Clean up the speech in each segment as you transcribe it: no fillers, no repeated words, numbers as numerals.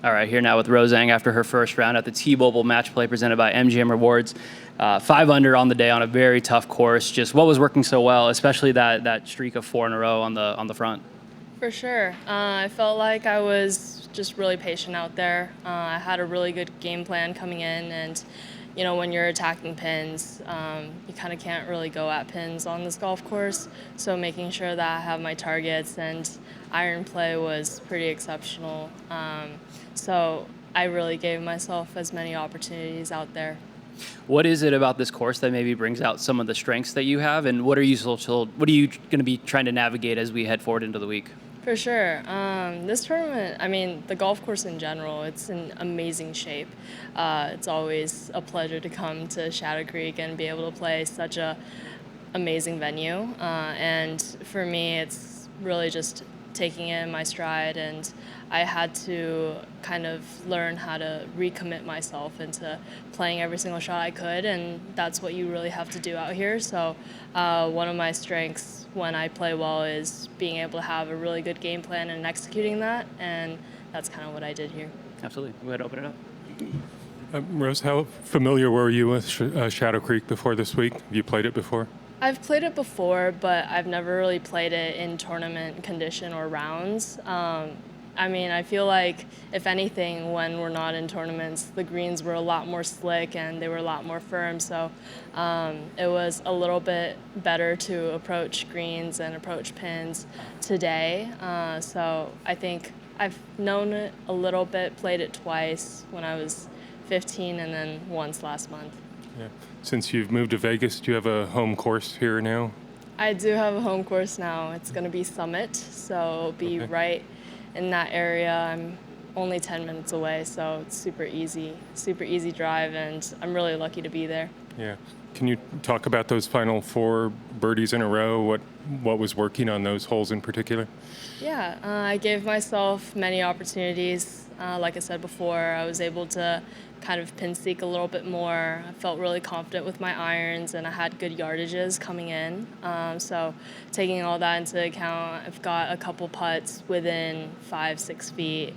All right, here now with Zhang after her first round at the T-Mobile Match Play presented by MGM Rewards. 5 under on the day on a very tough course. Just what was working so well, especially that streak of 4 in a row on the front? For sure. I felt like I was just really patient out there. I had a really good game plan coming in, and when you're attacking pins, you kind of can't really go at pins on this golf course. So making sure that I have my targets and iron play was pretty exceptional. So I really gave myself as many opportunities out there. What is it about this course that maybe brings out some of the strengths that you have, and what are you going to be trying to navigate as we head forward into the week? For sure. This tournament, I mean, the golf course in general, it's in amazing shape. It's always a pleasure to come to Shadow Creek and be able to play such a amazing venue. And for me, it's really just taking it in my stride, and I had to kind of learn how to recommit myself into playing every single shot I could, and that's what you really have to do out here. So one of my strengths when I play well is being able to have a really good game plan and executing that, and that's kind of what I did here. Absolutely. Go ahead and open it up. Rose, how familiar were you with Shadow Creek before this week? Have you played it before? I've played it before, but I've never really played it in tournament condition or rounds. I mean, I feel like, if anything, when we're not in tournaments, the greens were a lot more slick and they were a lot more firm. So it was a little bit better to approach greens and approach pins today. So I think I've known it a little bit, played it twice when I was 15 and then once last month. Yeah. Since you've moved to Vegas, do you have a home course here now? I do have a home course now. It's going to be Summit, so it'll be right in that area. I'm only 10 minutes away, so it's super easy drive, and I'm really lucky to be there. Yeah. Can you talk about those final 4 birdies in a row? What was working on those holes in particular? Yeah, I gave myself many opportunities. Like I said before, I was able to kind of pin seek a little bit more. I felt really confident with my irons, and I had good yardages coming in. So taking all that into account, I've got a couple putts within 5-6 feet,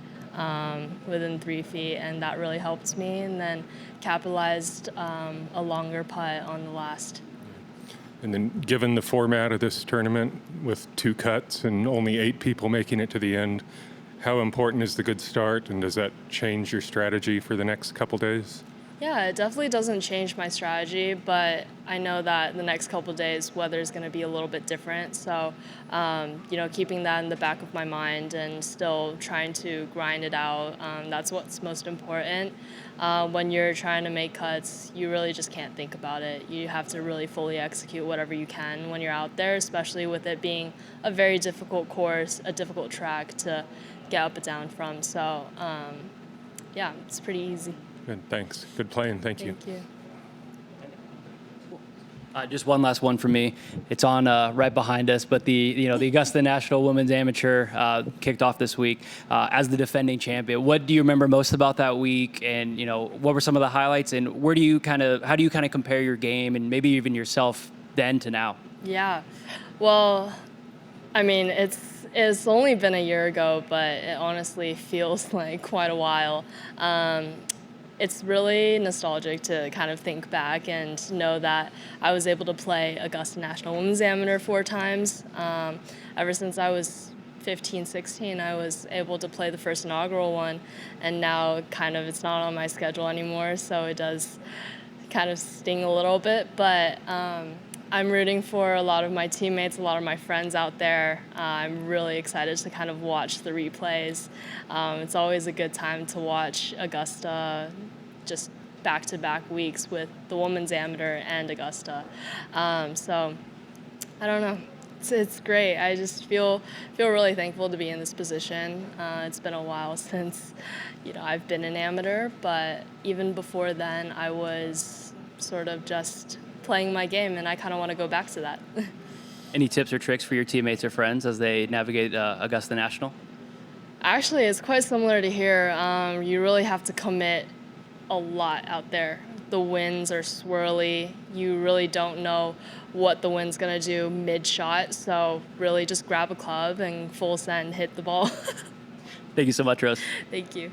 within 3 feet, and that really helped me. And then capitalized a longer putt on the last. And then, given the format of this tournament with 2 cuts and only 8 people making it to the end, how important is the good start, and does that change your strategy for the next couple days? Yeah, it definitely doesn't change my strategy, but I know that the next couple of days weather is going to be a little bit different. So, keeping that in the back of my mind and still trying to grind it out, that's what's most important. When you're trying to make cuts, you really just can't think about it. You have to really fully execute whatever you can when you're out there, especially with it being a very difficult course, a difficult track to get up and down from. So, it's pretty easy. Good, thanks. Good playing. Thank you. Thank you. Just one last one for me. It's on right behind us, but the Augusta National Women's Amateur kicked off this week as the defending champion. What do you remember most about that week, and what were some of the highlights, and how do you kind of compare your game and maybe even yourself then to now? Yeah, well, I mean, it's only been a year ago, but it honestly feels like quite a while. It's really nostalgic to kind of think back and know that I was able to play Augusta National Women's Amateur 4 times. Ever since I was 15, 16, I was able to play the first inaugural one, and now kind of it's not on my schedule anymore, so it does kind of sting a little bit, but I'm rooting for a lot of my teammates, a lot of my friends out there. I'm really excited to kind of watch the replays. It's always a good time to watch Augusta, just back-to-back weeks with the Women's Amateur and Augusta. So I don't know. It's great. I just feel really thankful to be in this position. It's been a while since I've been an amateur, but even before then I was sort of just playing my game, and I kind of want to go back to that. Any tips or tricks for your teammates or friends as they navigate Augusta National? Actually, it's quite similar to here. You really have to commit a lot out there. The winds are swirly. You really don't know what the wind's going to do mid-shot, so really just grab a club and full send, hit the ball. Thank you so much, Rose. Thank you.